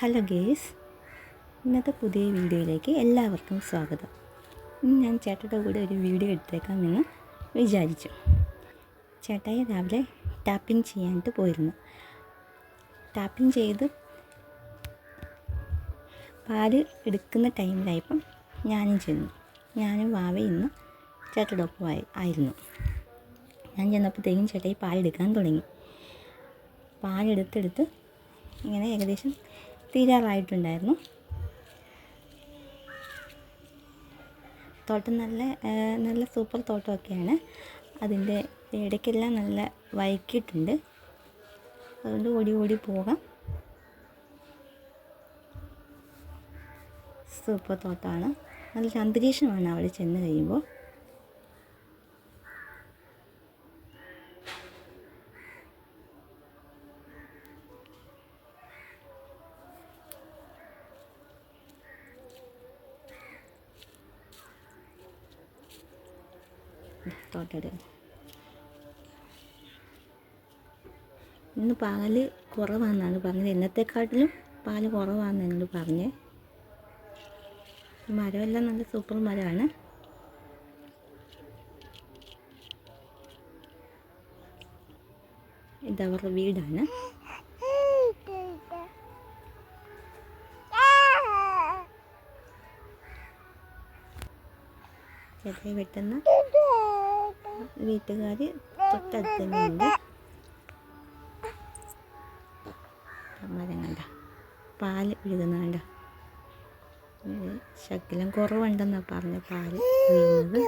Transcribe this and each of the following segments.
Hello guys, ഇന്നത്തെ പുതിയ വീഡിയോയിലേക്ക് എല്ലാവർക്കും സ്വാഗതം. ഇന്ന് ഞാൻ ചേട്ടയുടെ കൂടെ ഒരു വീഡിയോ എടുത്തേക്കാമെന്ന് വിചാരിച്ചു. ചേട്ടായി രാവിലെ ടാപ്പിംഗ് ചെയ്യാനായിട്ട് പോയിരുന്നു. ടാപ്പിംഗ് ചെയ്ത് പാല് എടുക്കുന്ന ടൈമിലായപ്പം ഞാനും ചെന്നു. ഞാനും വാവയും ഇന്ന് ചേട്ടയുടെ ഒപ്പം ആയിരുന്നു. ഞാൻ ചെന്നപ്പോഴത്തേക്കും ചേട്ടായി പാലെടുക്കാൻ തുടങ്ങി. പാലെടുത്തെടുത്ത് ഇങ്ങനെ ഏകദേശം തീരാറായിട്ടുണ്ടായിരുന്നു. തോട്ടം നല്ല സൂപ്പർ തോട്ടമൊക്കെയാണ്. അതിൻ്റെ ഇടയ്ക്കെല്ലാം നല്ല വൈക്കിട്ടുണ്ട്. അതുകൊണ്ട് ഓടി പോകാം. സൂപ്പർ തോട്ടമാണ്. നല്ല അന്തരീക്ഷമാണ് അവിടെ ചെന്ന് കഴിയുമ്പോൾ. തോട്ടയുടെ ഇന്ന് പാല് കുറവാണെന്നാണ് പറഞ്ഞത്. എന്നത്തെക്കാട്ടിലും പാല് കുറവാണെന്ന് എന്നോട് പറഞ്ഞ്. മരമെല്ലാം നല്ല സൂപ്പർ മരമാണ്. ഇതവരുടെ വീടാണ്. ചെറിയ വെട്ടുന്ന വീട്ടുകാർ തൊട്ടടുത്ത് തന്നെയുണ്ട്. മരം കണ്ട പാല് ഒഴുകുന്നുണ്ട്. ശകലം കുറവുണ്ടെന്നാണ് പറഞ്ഞ പാല് ഒഴുകുന്നത്.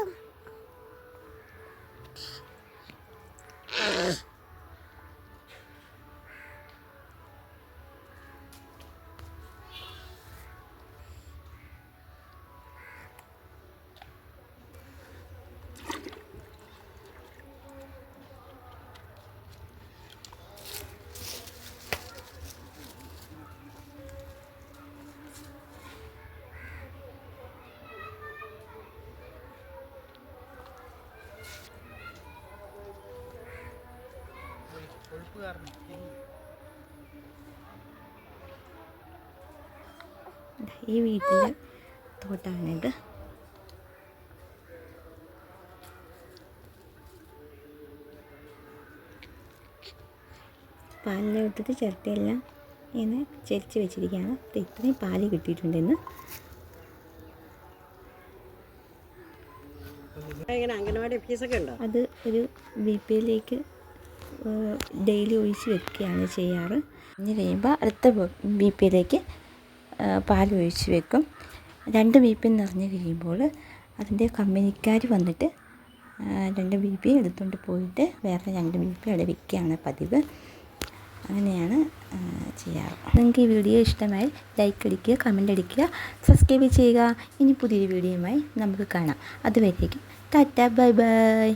ഈ വീട്ടിലെ തോട്ടമാണിത്. പാലിനെ വിട്ടിട്ട് ചിരട്ടയെല്ലാം ഇങ്ങനെ ചെരിച്ച് വെച്ചിരിക്കുകയാണ്. ഇത്രയും പാല് കിട്ടിയിട്ടുണ്ടെന്ന്. അത് ഒരു വീപ്പിലേക്ക് ഡെയിലി ഒഴിച്ച് വെക്കുകയാണ് ചെയ്യാറ്. ഇനി കഴിയുമ്പോൾ അടുത്ത വീപ്പിലേക്ക് പാൽ ഒഴിച്ച് വെക്കും. 2 വീപ്പി നിറഞ്ഞ് കഴിയുമ്പോൾ അതിൻ്റെ കമ്പനിക്കാർ വന്നിട്ട് 2 വീപ്പി എടുത്തുകൊണ്ട് പോയിട്ട് വേറെ 2 വീപ്പി അവിടെ വെക്കുകയാണ് പതിവ്. അങ്ങനെയാണ് ചെയ്യാറ്. നിങ്ങൾക്ക് ഈ വീഡിയോ ഇഷ്ടമായി ലൈക്ക് അടിക്കുക, കമൻ്റ് അടിക്കുക, സബ്സ്ക്രൈബ് ചെയ്യുക. ഇനി പുതിയൊരു വീഡിയോയുമായി നമുക്ക് കാണാം. അതുവരേക്കും ടാറ്റ, ബൈ ബൈ.